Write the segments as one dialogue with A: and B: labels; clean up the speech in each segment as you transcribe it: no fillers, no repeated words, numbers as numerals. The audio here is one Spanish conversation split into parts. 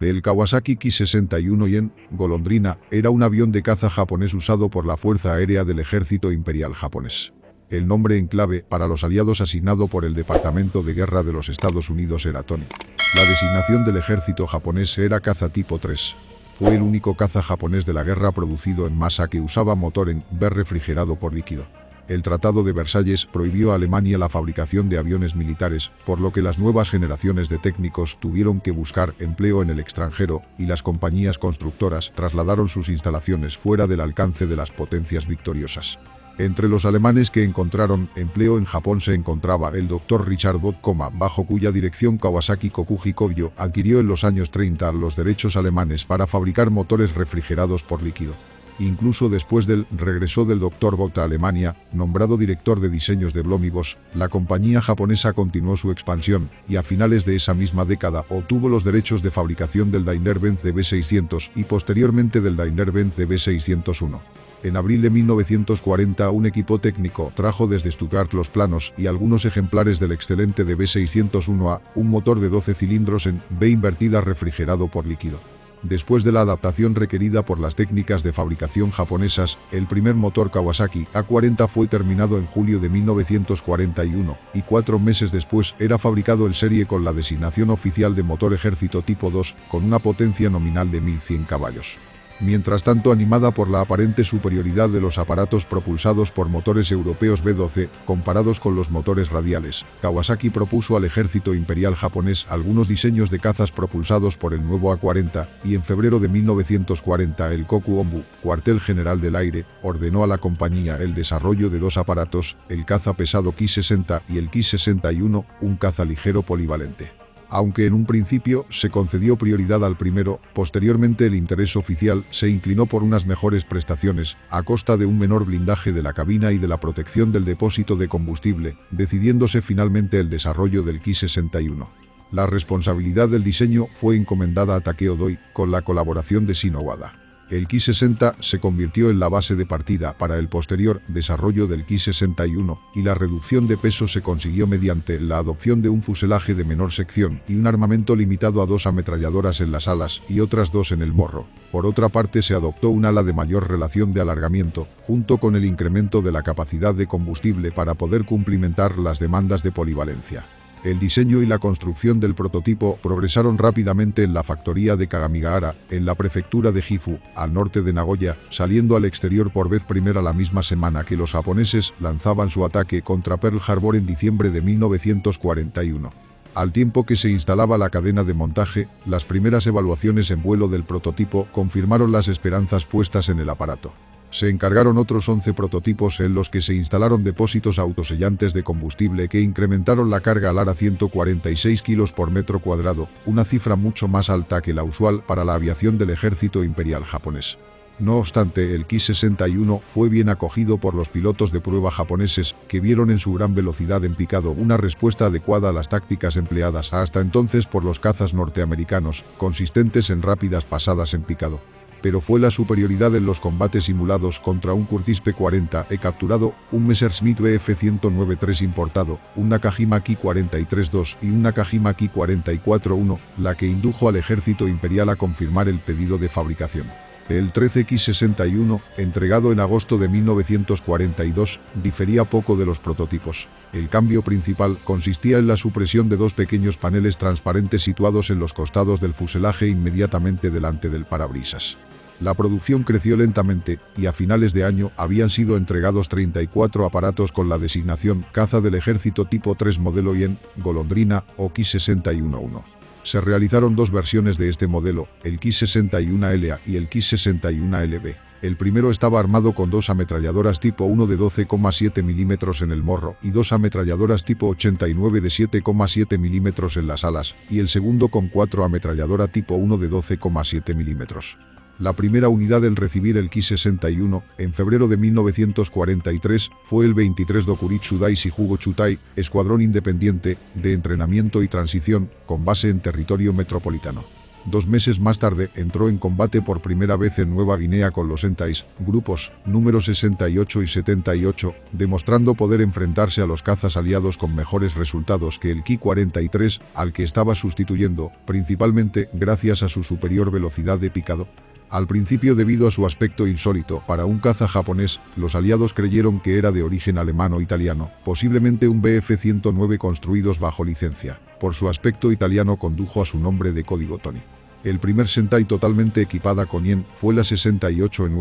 A: El Kawasaki Ki-61 Yen, Golondrina, era un avión de caza japonés usado por la Fuerza Aérea del Ejército Imperial japonés. El nombre en clave para los aliados asignado por el Departamento de Guerra de los Estados Unidos era Tony. La designación del ejército japonés era caza tipo 3. Fue el único caza japonés de la guerra producido en masa que usaba motor en B refrigerado por líquido. El Tratado de Versalles prohibió a Alemania la fabricación de aviones militares, por lo que las nuevas generaciones de técnicos tuvieron que buscar empleo en el extranjero, y las compañías constructoras trasladaron sus instalaciones fuera del alcance de las potencias victoriosas. Entre los alemanes que encontraron empleo en Japón se encontraba el Dr. Richard Bott, bajo cuya dirección Kawasaki Kokuji Kogyo adquirió en los años 30 los derechos alemanes para fabricar motores refrigerados por líquido. Incluso después del regreso del Dr. Bott a Alemania, nombrado director de diseños de Blomibus, la compañía japonesa continuó su expansión, y a finales de esa misma década obtuvo los derechos de fabricación del Daimler-Benz DB600 y posteriormente del Daimler-Benz DB601. En abril de 1940 un equipo técnico trajo desde Stuttgart los planos y algunos ejemplares del excelente DB601A, un motor de 12 cilindros en B invertida refrigerado por líquido. Después de la adaptación requerida por las técnicas de fabricación japonesas, el primer motor Kawasaki A40 fue terminado en julio de 1941, y 4 meses después era fabricado en serie con la designación oficial de motor ejército tipo 2, con una potencia nominal de 1100 caballos. Mientras tanto, animada por la aparente superioridad de los aparatos propulsados por motores europeos B-12, comparados con los motores radiales, Kawasaki propuso al ejército imperial japonés algunos diseños de cazas propulsados por el nuevo A-40, y en febrero de 1940 el Koku-Onbu, cuartel general del aire, ordenó a la compañía el desarrollo de dos aparatos, el caza pesado Ki-60 y el Ki-61, un caza ligero polivalente. Aunque en un principio se concedió prioridad al primero, posteriormente el interés oficial se inclinó por unas mejores prestaciones, a costa de un menor blindaje de la cabina y de la protección del depósito de combustible, decidiéndose finalmente el desarrollo del Ki-61. La responsabilidad del diseño fue encomendada a Takeo Doi, con la colaboración de Shin Owada. El Ki-60 se convirtió en la base de partida para el posterior desarrollo del Ki-61, y la reducción de peso se consiguió mediante la adopción de un fuselaje de menor sección y un armamento limitado a 2 ametralladoras en las alas y otras 2 en el morro. Por otra parte, se adoptó un ala de mayor relación de alargamiento, junto con el incremento de la capacidad de combustible para poder cumplimentar las demandas de polivalencia. El diseño y la construcción del prototipo progresaron rápidamente en la factoría de Kagamigahara, en la prefectura de Gifu, al norte de Nagoya, saliendo al exterior por vez primera la misma semana que los japoneses lanzaban su ataque contra Pearl Harbor en diciembre de 1941. Al tiempo que se instalaba la cadena de montaje, las primeras evaluaciones en vuelo del prototipo confirmaron las esperanzas puestas en el aparato. Se encargaron otros 11 prototipos en los que se instalaron depósitos autosellantes de combustible que incrementaron la carga alar a 146 kilos por metro cuadrado, una cifra mucho más alta que la usual para la aviación del ejército imperial japonés. No obstante, el Ki-61 fue bien acogido por los pilotos de prueba japoneses, que vieron en su gran velocidad en picado una respuesta adecuada a las tácticas empleadas hasta entonces por los cazas norteamericanos, consistentes en rápidas pasadas en picado. Pero fue la superioridad en los combates simulados contra un Curtiss P-40E capturado, un Messerschmitt Bf-109-3 importado, un Nakajima Ki-43-2 y un Nakajima Ki-44-1, la que indujo al ejército imperial a confirmar el pedido de fabricación. El 13 Ki-61, entregado en agosto de 1942, difería poco de los prototipos. El cambio principal consistía en la supresión de 2 pequeños paneles transparentes situados en los costados del fuselaje inmediatamente delante del parabrisas. La producción creció lentamente, y a finales de año habían sido entregados 34 aparatos con la designación caza del ejército tipo 3 modelo Yen, Golondrina o Ki-61-1. Se realizaron 2 versiones de este modelo, el Ki-61LA y el Ki-61LB. El primero estaba armado con 2 ametralladoras tipo 1 de 12,7 mm en el morro y 2 ametralladoras tipo 89 de 7,7 mm en las alas, y el segundo con 4 ametralladora tipo 1 de 12,7 mm. La primera unidad en recibir el Ki-61, en febrero de 1943, fue el 23 Dokuritsu Daishi Jugo Chutai, escuadrón independiente, de entrenamiento y transición, con base en territorio metropolitano. 2 meses más tarde entró en combate por primera vez en Nueva Guinea con los Sentais, grupos números 68 y 78, demostrando poder enfrentarse a los cazas aliados con mejores resultados que el Ki-43, al que estaba sustituyendo, principalmente gracias a su superior velocidad de picado. Al principio, debido a su aspecto insólito para un caza japonés, los aliados creyeron que era de origen alemán o italiano, posiblemente un Bf-109 construidos bajo licencia. Por su aspecto italiano condujo a su nombre de código Tony. El primer Sentai totalmente equipada con Ien fue la 68 en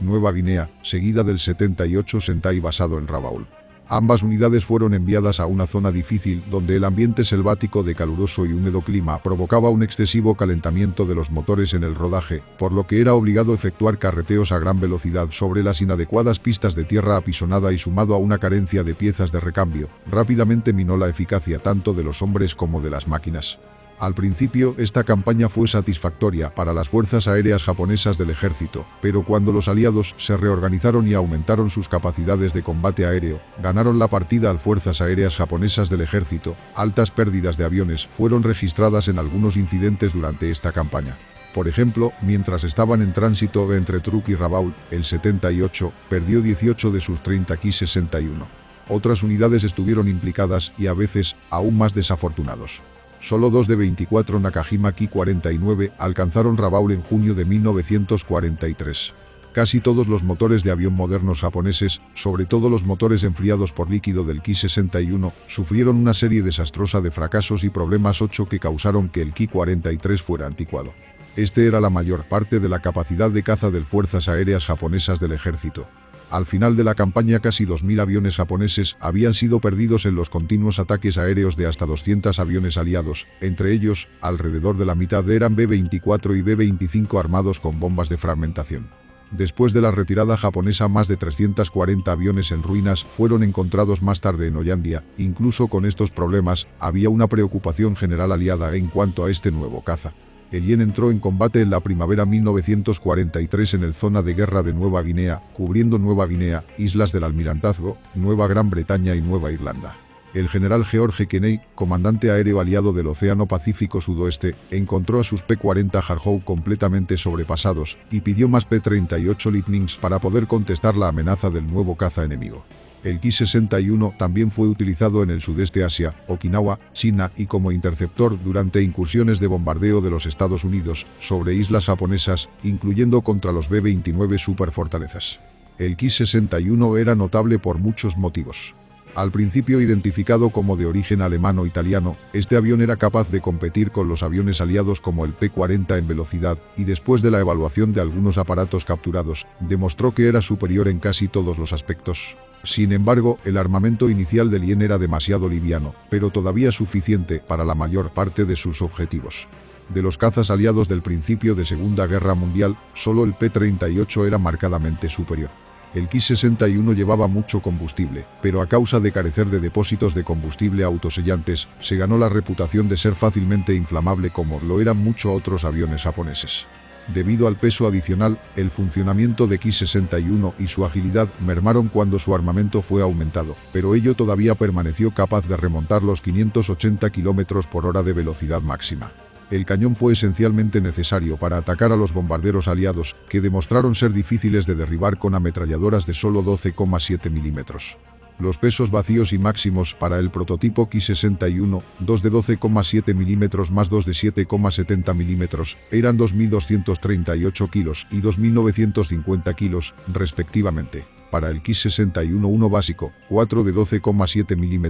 A: Nueva Guinea, seguida del 78 Sentai basado en Rabaul. Ambas unidades fueron enviadas a una zona difícil donde el ambiente selvático de caluroso y húmedo clima provocaba un excesivo calentamiento de los motores en el rodaje, por lo que era obligado a efectuar carreteos a gran velocidad sobre las inadecuadas pistas de tierra apisonada y sumado a una carencia de piezas de recambio, rápidamente minó la eficacia tanto de los hombres como de las máquinas. Al principio, esta campaña fue satisfactoria para las fuerzas aéreas japonesas del ejército, pero cuando los aliados se reorganizaron y aumentaron sus capacidades de combate aéreo, ganaron la partida a las fuerzas aéreas japonesas del ejército. Altas pérdidas de aviones fueron registradas en algunos incidentes durante esta campaña. Por ejemplo, mientras estaban en tránsito entre Truk y Rabaul, el 78 perdió 18 de sus 30 Ki-61. Otras unidades estuvieron implicadas y a veces aún más desafortunados. Solo 2 de 24 Nakajima Ki-49 alcanzaron Rabaul en junio de 1943. Casi todos los motores de avión modernos japoneses, sobre todo los motores enfriados por líquido del Ki-61, sufrieron una serie desastrosa de fracasos y problemas 8 que causaron que el Ki-43 fuera anticuado. Este era la mayor parte de la capacidad de caza de fuerzas aéreas japonesas del ejército. Al final de la campaña, casi 2.000 aviones japoneses habían sido perdidos en los continuos ataques aéreos de hasta 200 aviones aliados, entre ellos, alrededor de la mitad eran B-24 y B-25 armados con bombas de fragmentación. Después de la retirada japonesa, más de 340 aviones en ruinas fueron encontrados más tarde en Hollandia. Incluso con estos problemas, había una preocupación general aliada en cuanto a este nuevo caza. El Ien entró en combate en la primavera 1943 en el zona de guerra de Nueva Guinea, cubriendo Nueva Guinea, Islas del Almirantazgo, Nueva Gran Bretaña y Nueva Irlanda. El general George Kenney, comandante aéreo aliado del Océano Pacífico Sudoeste, encontró a sus P-40 Harhoe completamente sobrepasados y pidió más P-38 Lightnings para poder contestar la amenaza del nuevo caza enemigo. El Ki-61 también fue utilizado en el sudeste Asia, Okinawa, China y como interceptor durante incursiones de bombardeo de los Estados Unidos sobre islas japonesas, incluyendo contra los B-29 superfortalezas. El Ki-61 era notable por muchos motivos. Al principio identificado como de origen alemán o italiano, este avión era capaz de competir con los aviones aliados como el P-40 en velocidad, y después de la evaluación de algunos aparatos capturados, demostró que era superior en casi todos los aspectos. Sin embargo, el armamento inicial del Ien era demasiado liviano, pero todavía suficiente para la mayor parte de sus objetivos. De los cazas aliados del principio de Segunda Guerra Mundial, solo el P-38 era marcadamente superior. El Ki-61 llevaba mucho combustible, pero a causa de carecer de depósitos de combustible autosellantes, se ganó la reputación de ser fácilmente inflamable como lo eran muchos otros aviones japoneses. Debido al peso adicional, el funcionamiento de Ki-61 y su agilidad mermaron cuando su armamento fue aumentado, pero ello todavía permaneció capaz de remontar los 580 km/h de velocidad máxima. El cañón fue esencialmente necesario para atacar a los bombarderos aliados, que demostraron ser difíciles de derribar con ametralladoras de solo 12,7 mm. Los pesos vacíos y máximos para el prototipo Ki-61, 2 de 12,7 mm más 2 de 7,70 mm, eran 2.238 kilos y 2.950 kilos, respectivamente. Para el Ki-61-1 básico, 4 de 12,7 mm,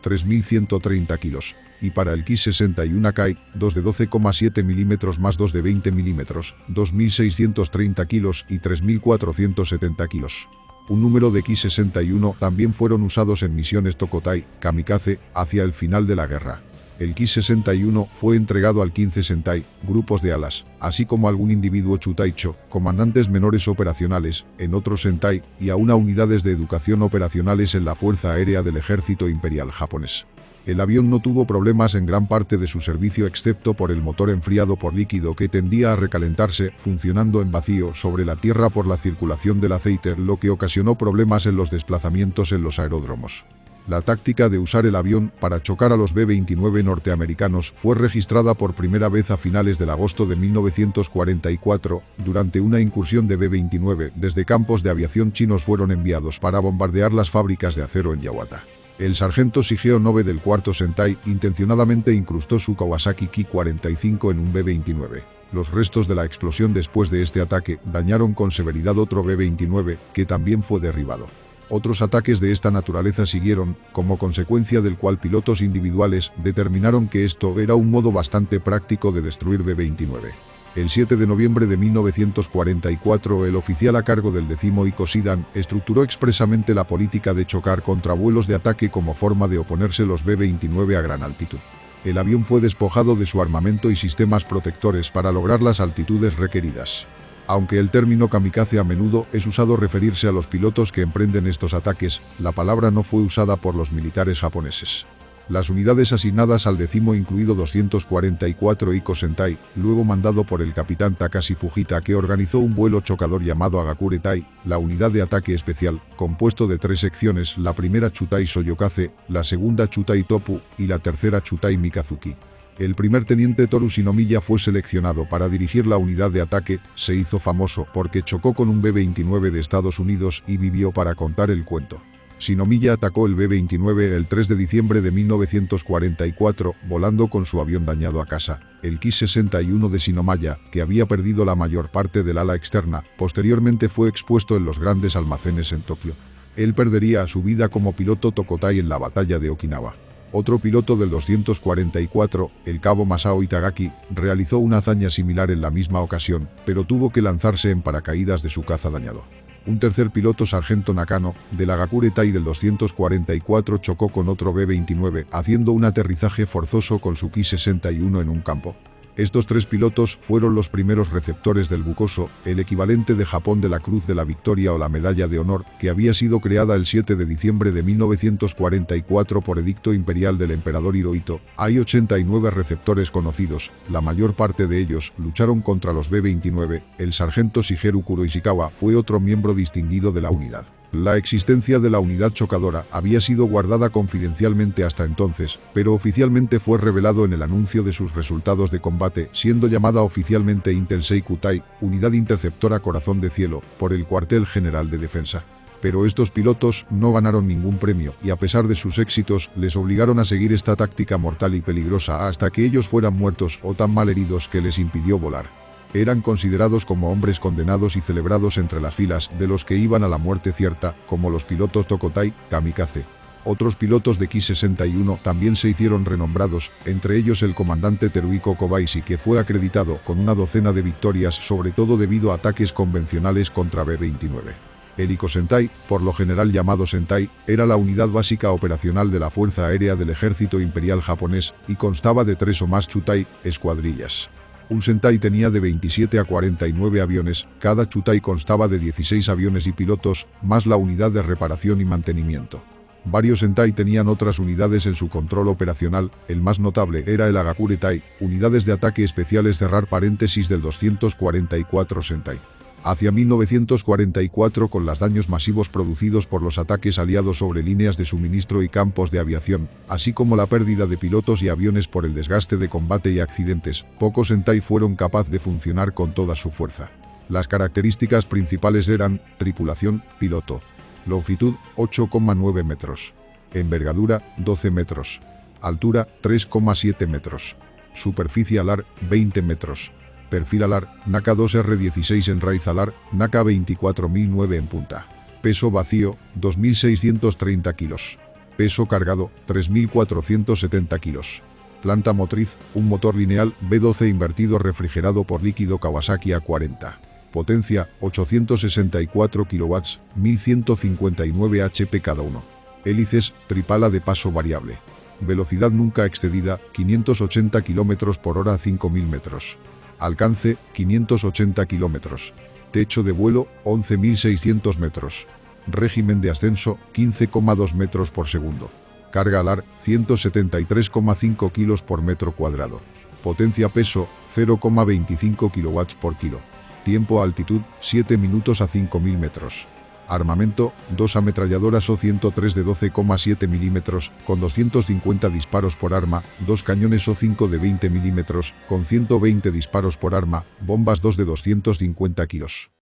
A: 3.130 kilos, y para el Ki-61 Kai, 2 de 12,7 mm más 2 de 20 mm, 2.630 kilos y 3.470 kilos. Un número de Ki-61 también fueron usados en misiones Tokotai, kamikaze, hacia el final de la guerra. El Ki-61 fue entregado al 15 Sentai, grupos de alas, así como a algún individuo Chutaicho, comandantes menores operacionales, en otros Sentai, y a una unidades de educación operacionales en la Fuerza Aérea del Ejército Imperial Japonés. El avión no tuvo problemas en gran parte de su servicio excepto por el motor enfriado por líquido que tendía a recalentarse, funcionando en vacío sobre la tierra por la circulación del aceite, lo que ocasionó problemas en los desplazamientos en los aeródromos. La táctica de usar el avión para chocar a los B-29 norteamericanos fue registrada por primera vez a finales de agosto de 1944, durante una incursión de B-29 desde campos de aviación chinos fueron enviados para bombardear las fábricas de acero en Yawata. El sargento Shigeo Nobe del 4º Sentai intencionadamente incrustó su Kawasaki Ki-45 en un B-29. Los restos de la explosión después de este ataque dañaron con severidad otro B-29, que también fue derribado. Otros ataques de esta naturaleza siguieron, como consecuencia del cual pilotos individuales determinaron que esto era un modo bastante práctico de destruir B-29. El 7 de noviembre de 1944, el oficial a cargo del 10º Ikosidan estructuró expresamente la política de chocar contra vuelos de ataque como forma de oponerse los B-29 a gran altitud. El avión fue despojado de su armamento y sistemas protectores para lograr las altitudes requeridas. Aunque el término kamikaze a menudo es usado referirse a los pilotos que emprenden estos ataques, la palabra no fue usada por los militares japoneses. Las unidades asignadas al 10º incluido 244 Iko Sentai, luego mandado por el capitán Takashi Fujita, que organizó un vuelo chocador llamado Agakure Tai, la unidad de ataque especial, compuesto de 3 secciones, la primera Chutai Soyokaze, la segunda Chutai Topu y la tercera Chutai Mikazuki. El primer teniente Toru Shinomiya fue seleccionado para dirigir la unidad de ataque. Se hizo famoso porque chocó con un B-29 de Estados Unidos y vivió para contar el cuento. Shinomiya atacó el B-29 el 3 de diciembre de 1944, volando con su avión dañado a casa, el Ki-61 de Shinomiya, que había perdido la mayor parte del ala externa. Posteriormente fue expuesto en los grandes almacenes en Tokio. Él perdería su vida como piloto Tokotai en la batalla de Okinawa. Otro piloto del 244, el cabo Masao Itagaki, realizó una hazaña similar en la misma ocasión, pero tuvo que lanzarse en paracaídas de su caza dañado. Un tercer piloto, sargento Nakano, del Agakure Tai del 244, chocó con otro B-29, haciendo un aterrizaje forzoso con su Ki-61 en un campo. Estos 3 pilotos fueron los primeros receptores del Bukoso, el equivalente de Japón de la Cruz de la Victoria o la Medalla de Honor, que había sido creada el 7 de diciembre de 1944 por edicto imperial del emperador Hirohito. Hay 89 receptores conocidos, la mayor parte de ellos lucharon contra los B-29. El sargento Shigeru Kuroishikawa fue otro miembro distinguido de la unidad. La existencia de la unidad chocadora había sido guardada confidencialmente hasta entonces, pero oficialmente fue revelado en el anuncio de sus resultados de combate, siendo llamada oficialmente Intensei Kutai, Unidad Interceptora Corazón de Cielo, por el Cuartel General de Defensa. Pero estos pilotos no ganaron ningún premio y a pesar de sus éxitos les obligaron a seguir esta táctica mortal y peligrosa hasta que ellos fueran muertos o tan mal heridos que les impidió volar. Eran considerados como hombres condenados y celebrados entre las filas de los que iban a la muerte cierta, como los pilotos Tokotai, kamikaze. Otros pilotos de Ki-61 también se hicieron renombrados, entre ellos el comandante Teruhiko Kobayashi, que fue acreditado con una docena de victorias, sobre todo debido a ataques convencionales contra B-29. El Iko Sentai, por lo general llamado Sentai, era la unidad básica operacional de la Fuerza Aérea del Ejército Imperial Japonés y constaba de 3 o más Chutai, escuadrillas. Un Sentai tenía de 27 a 49 aviones, cada Chutai constaba de 16 aviones y pilotos, más la unidad de reparación y mantenimiento. Varios Sentai tenían otras unidades en su control operacional, el más notable era el Agakure Tai, unidades de ataque especiales cerrar paréntesis del 244 Sentai. Hacia 1944, con los daños masivos producidos por los ataques aliados sobre líneas de suministro y campos de aviación, así como la pérdida de pilotos y aviones por el desgaste de combate y accidentes, pocos Sentai fueron capaces de funcionar con toda su fuerza. Las características principales eran: tripulación, piloto. Longitud, 8,9 metros. Envergadura, 12 metros. Altura, 3,7 metros. Superficie alar, 20 metros. Perfil alar, NACA 2R16 en raíz alar, NACA 24009 en punta. Peso vacío, 2.630 kilos. Peso cargado, 3.470 kilos. Planta motriz, un motor lineal B12 invertido refrigerado por líquido Kawasaki A40. Potencia, 864 kW, 1159 HP cada uno. Hélices, tripala de paso variable. Velocidad nunca excedida, 580 km por hora a 5.000 metros. Alcance, 580 kilómetros. Techo de vuelo, 11.600 metros. Régimen de ascenso, 15,2 metros por segundo. Carga alar, 173,5 kilos por metro cuadrado. Potencia peso, 0,25 kW por kilo. Tiempo a altitud, 7 minutos a 5.000 metros. Armamento, 2 ametralladoras O-103 de 12,7 mm, con 250 disparos por arma, 2 cañones O-5 de 20 mm, con 120 disparos por arma, bombas 2 de 250 kilos.